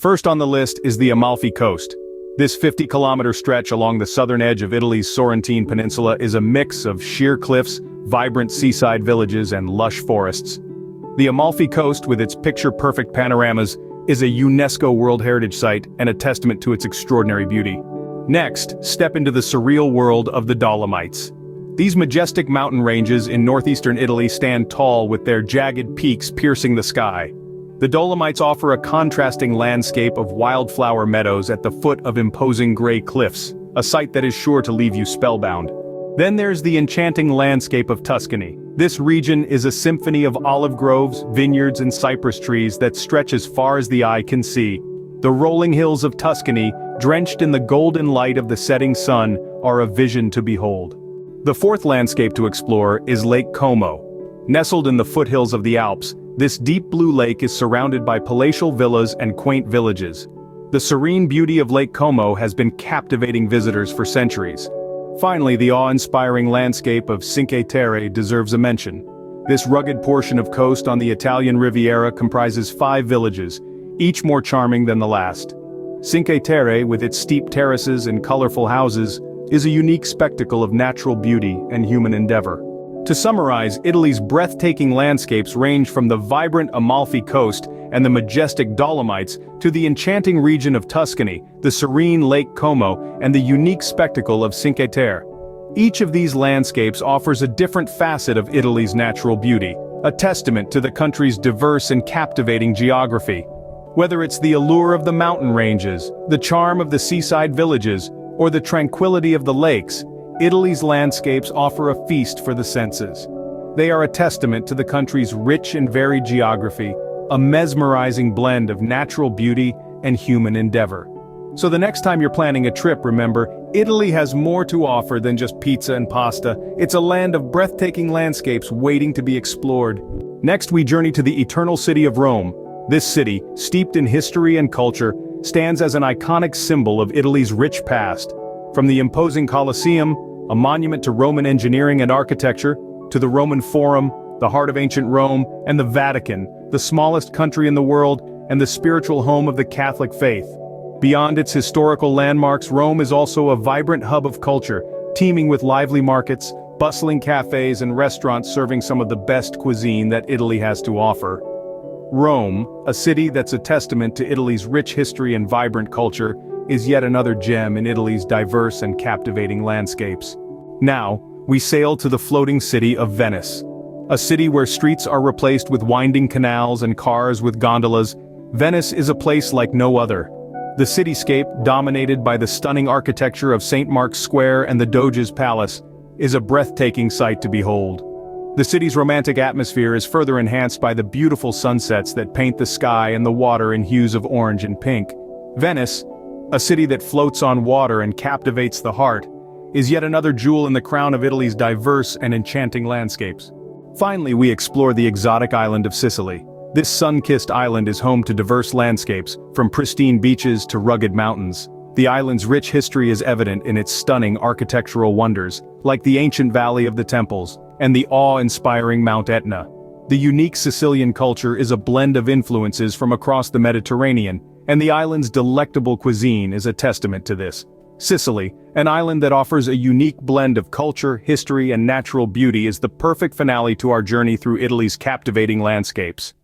First on the list is the Amalfi Coast. This 50-kilometer stretch along the southern edge of Italy's Sorrentine Peninsula is a mix of sheer cliffs, vibrant seaside villages, and lush forests. The Amalfi Coast, with its picture-perfect panoramas, is a UNESCO World Heritage Site and a testament to its extraordinary beauty. Next, step into the surreal world of the Dolomites. These majestic mountain ranges in northeastern Italy stand tall with their jagged peaks piercing the sky. The Dolomites offer a contrasting landscape of wildflower meadows at the foot of imposing gray cliffs, a sight that is sure to leave you spellbound. Then there's the enchanting landscape of Tuscany. This region is a symphony of olive groves, vineyards, and cypress trees that stretch as far as the eye can see. The rolling hills of Tuscany, drenched in the golden light of the setting sun, are a vision to behold. The fourth landscape to explore is Lake Como. Nestled in the foothills of the Alps, this deep blue lake is surrounded by palatial villas and quaint villages. The serene beauty of Lake Como has been captivating visitors for centuries. Finally, the awe-inspiring landscape of Cinque Terre deserves a mention. This rugged portion of coast on the Italian Riviera comprises 5 villages, each more charming than the last. Cinque Terre, with its steep terraces and colorful houses, is a unique spectacle of natural beauty and human endeavor. To summarize, Italy's breathtaking landscapes range from the vibrant Amalfi Coast and the majestic Dolomites to the enchanting region of Tuscany, the serene Lake Como, and the unique spectacle of Cinque Terre. Each of these landscapes offers a different facet of Italy's natural beauty, a testament to the country's diverse and captivating geography. Whether it's the allure of the mountain ranges, the charm of the seaside villages, or the tranquility of the lakes, Italy's landscapes offer a feast for the senses. They are a testament to the country's rich and varied geography, a mesmerizing blend of natural beauty and human endeavor. So the next time you're planning a trip, remember, Italy has more to offer than just pizza and pasta. It's a land of breathtaking landscapes waiting to be explored. Next, we journey to the eternal city of Rome. This city, steeped in history and culture, stands as an iconic symbol of Italy's rich past. From the imposing Colosseum, a monument to Roman engineering and architecture, to the Roman Forum, the heart of ancient Rome, and the Vatican, the smallest country in the world, and the spiritual home of the Catholic faith. Beyond its historical landmarks, Rome is also a vibrant hub of culture, teeming with lively markets, bustling cafes, and restaurants serving some of the best cuisine that Italy has to offer. Rome, a city that's a testament to Italy's rich history and vibrant culture, is yet another gem in Italy's diverse and captivating landscapes. Now, we sail to the floating city of Venice. A city where streets are replaced with winding canals and cars with gondolas, Venice is a place like no other. The cityscape, dominated by the stunning architecture of St. Mark's Square and the Doge's Palace, is a breathtaking sight to behold. The city's romantic atmosphere is further enhanced by the beautiful sunsets that paint the sky and the water in hues of orange and pink. Venice, a city that floats on water and captivates the heart, is yet another jewel in the crown of Italy's diverse and enchanting landscapes. Finally, we explore the exotic island of Sicily. This sun-kissed island is home to diverse landscapes, from pristine beaches to rugged mountains. The island's rich history is evident in its stunning architectural wonders, like the ancient Valley of the Temples and the awe-inspiring Mount Etna. The unique Sicilian culture is a blend of influences from across the Mediterranean, and the island's delectable cuisine is a testament to this. Sicily, an island that offers a unique blend of culture, history, and natural beauty, is the perfect finale to our journey through Italy's captivating landscapes.